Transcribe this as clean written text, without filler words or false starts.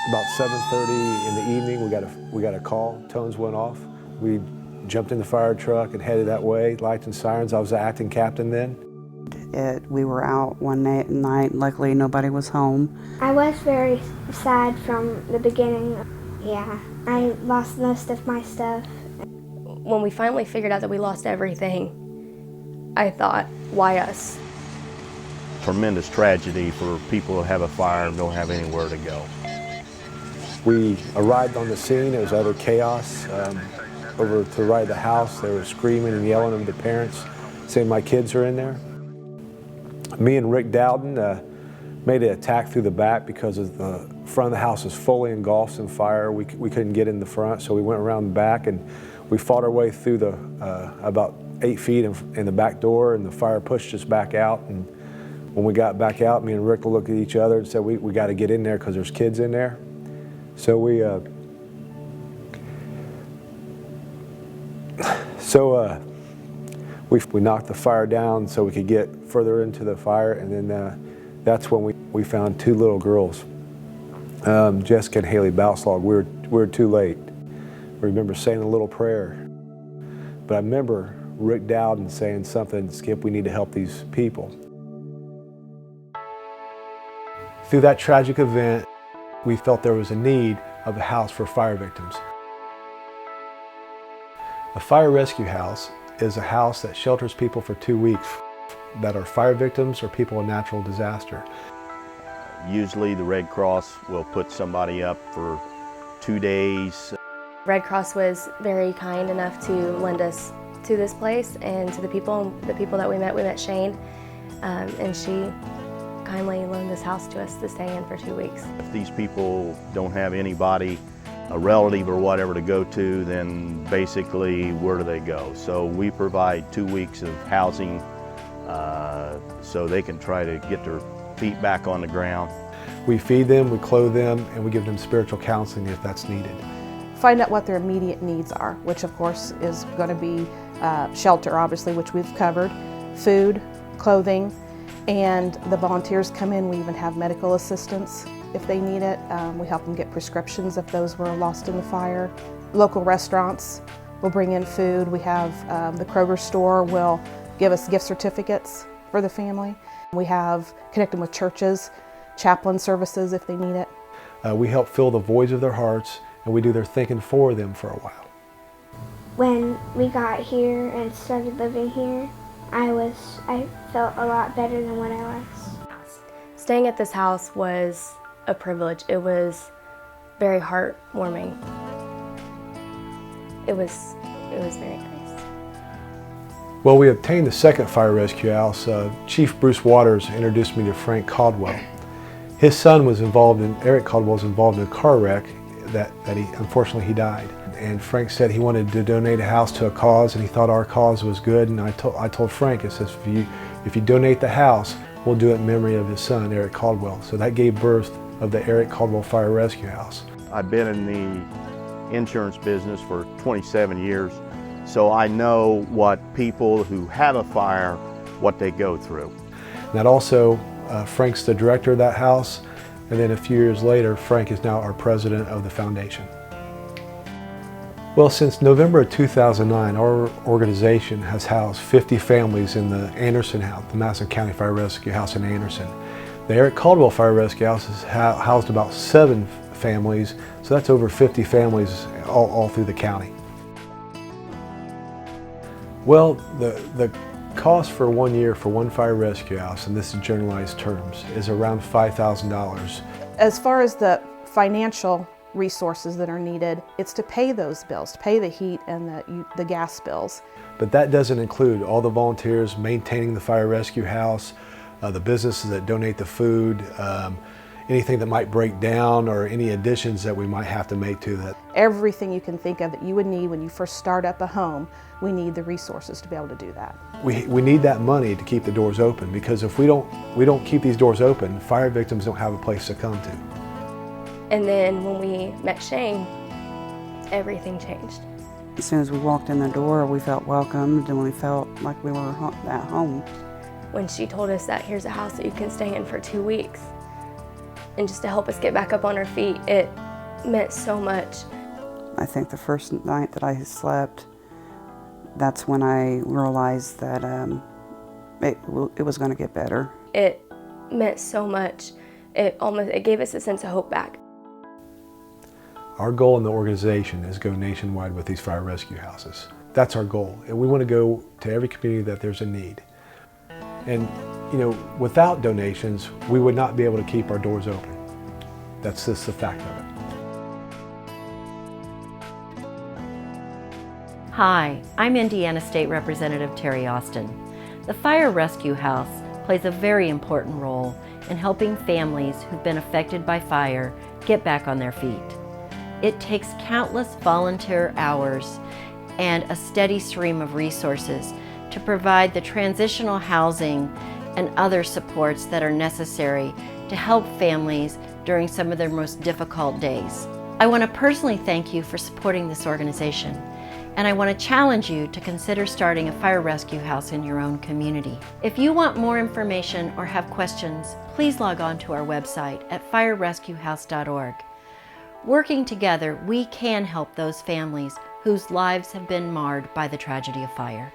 About 7:30 in the evening, we got a call. Tones went off. We jumped in the fire truck and headed that way. Lights and sirens. I was the acting captain then. We were out one night. Luckily, nobody was home. I was very sad from the beginning. Yeah, I lost most of my stuff. When we finally figured out that we lost everything, I thought, why us? Tremendous tragedy for people who have a fire and don't have anywhere to go. We arrived on the scene. It was utter chaos. Over to the right of the house, they were screaming and yelling at the parents, saying my kids are in there. Me and Rick Dowden made an attack through the back because of the front of the house was fully engulfed in fire. We couldn't get in the front, so we went around the back and we fought our way through the about 8 feet in the back door, and the fire pushed us back out. And when we got back out, me and Rick looked at each other and said, we got to get in there because there's kids in there. So we knocked the fire down so we could get further into the fire, and then that's when we found 2 little girls, Jessica and Haley Bautzlaug. We were too late. I remember saying a little prayer, but I remember Rick Dowden saying something, Skip, we need to help these people. Through that tragic event, we felt there was a need of a house for fire victims. A fire rescue house is a house that shelters people for 2 weeks that are fire victims or people in natural disaster. Usually the Red Cross will put somebody up for 2 days. Red Cross was very kind enough to lend us to this place and to the people that we met Shane, and she kindly loaned this house to us to stay in for 2 weeks. If these people don't have anybody, a relative or whatever to go to, then basically where do they go? So we provide 2 weeks of housing so they can try to get their feet back on the ground. We feed them, we clothe them, and we give them spiritual counseling if that's needed. Find out what their immediate needs are, which of course is going to be shelter, obviously, which we've covered, food, clothing, and the volunteers come in. We even have medical assistance if they need it. We help them get prescriptions if those were lost in the fire. Local restaurants will bring in food. We have the Kroger store will give us gift certificates for the family. We have connect them with churches, chaplain services if they need it. We help fill the voids of their hearts, and we do their thinking for them for a while. When we got here and started living here, I felt a lot better than what I was. Staying at this house was a privilege. It was very heartwarming. It was very nice. Well, we obtained the second fire rescue house. Chief Bruce Waters introduced me to Frank Caldwell. His son was involved Eric Caldwell was involved in a car wreck that unfortunately he died. And Frank said he wanted to donate a house to a cause, and he thought our cause was good. And I told Frank, I says, if you donate the house, we'll do it in memory of his son, Eric Caldwell. So that gave birth of the Eric Caldwell Fire Rescue House. I've been in the insurance business for 27 years, so I know what people who have a fire, what they go through. And that also, Frank's the director of that house, and then a few years later, Frank is now our president of the foundation. Well, since November of 2009, our organization has housed 50 families in the Anderson House, the Madison County Fire Rescue House in Anderson. The Eric Caldwell Fire Rescue House has housed about 7 families, so that's over 50 families all through the county. Well, the cost for 1 year for one fire rescue house, and this is generalized terms, is around $5,000. As far as the financial resources that are needed, it's to pay those bills, to pay the heat and the gas bills. But that doesn't include all the volunteers maintaining the fire rescue house, the businesses that donate the food, anything that might break down, or any additions that we might have to make to that. Everything you can think of that you would need when you first start up a home, we need the resources to be able to do that. We need that money to keep the doors open, because if we don't keep these doors open, fire victims don't have a place to come to. And then when we met Shane, everything changed. As soon as we walked in the door, we felt welcomed and we felt like we were at home. When she told us that here's a house that you can stay in for 2 weeks, and just to help us get back up on our feet. It meant so much. I think the first night that I slept, that's when I realized that it was going to get better. It meant so much. It gave us a sense of hope back. Our goal in the organization is go nationwide with these fire rescue houses. That's our goal, and we want to go to every community that there's a need. And without donations, we would not be able to keep our doors open. That's just the fact of it. Hi, I'm Indiana State Representative Terry Austin. The Fire Rescue House plays a very important role in helping families who've been affected by fire get back on their feet. It takes countless volunteer hours and a steady stream of resources to provide the transitional housing and other supports that are necessary to help families during some of their most difficult days. I want to personally thank you for supporting this organization, and I want to challenge you to consider starting a fire rescue house in your own community. If you want more information or have questions, please log on to our website at firerescuehouse.org. Working together, we can help those families whose lives have been marred by the tragedy of fire.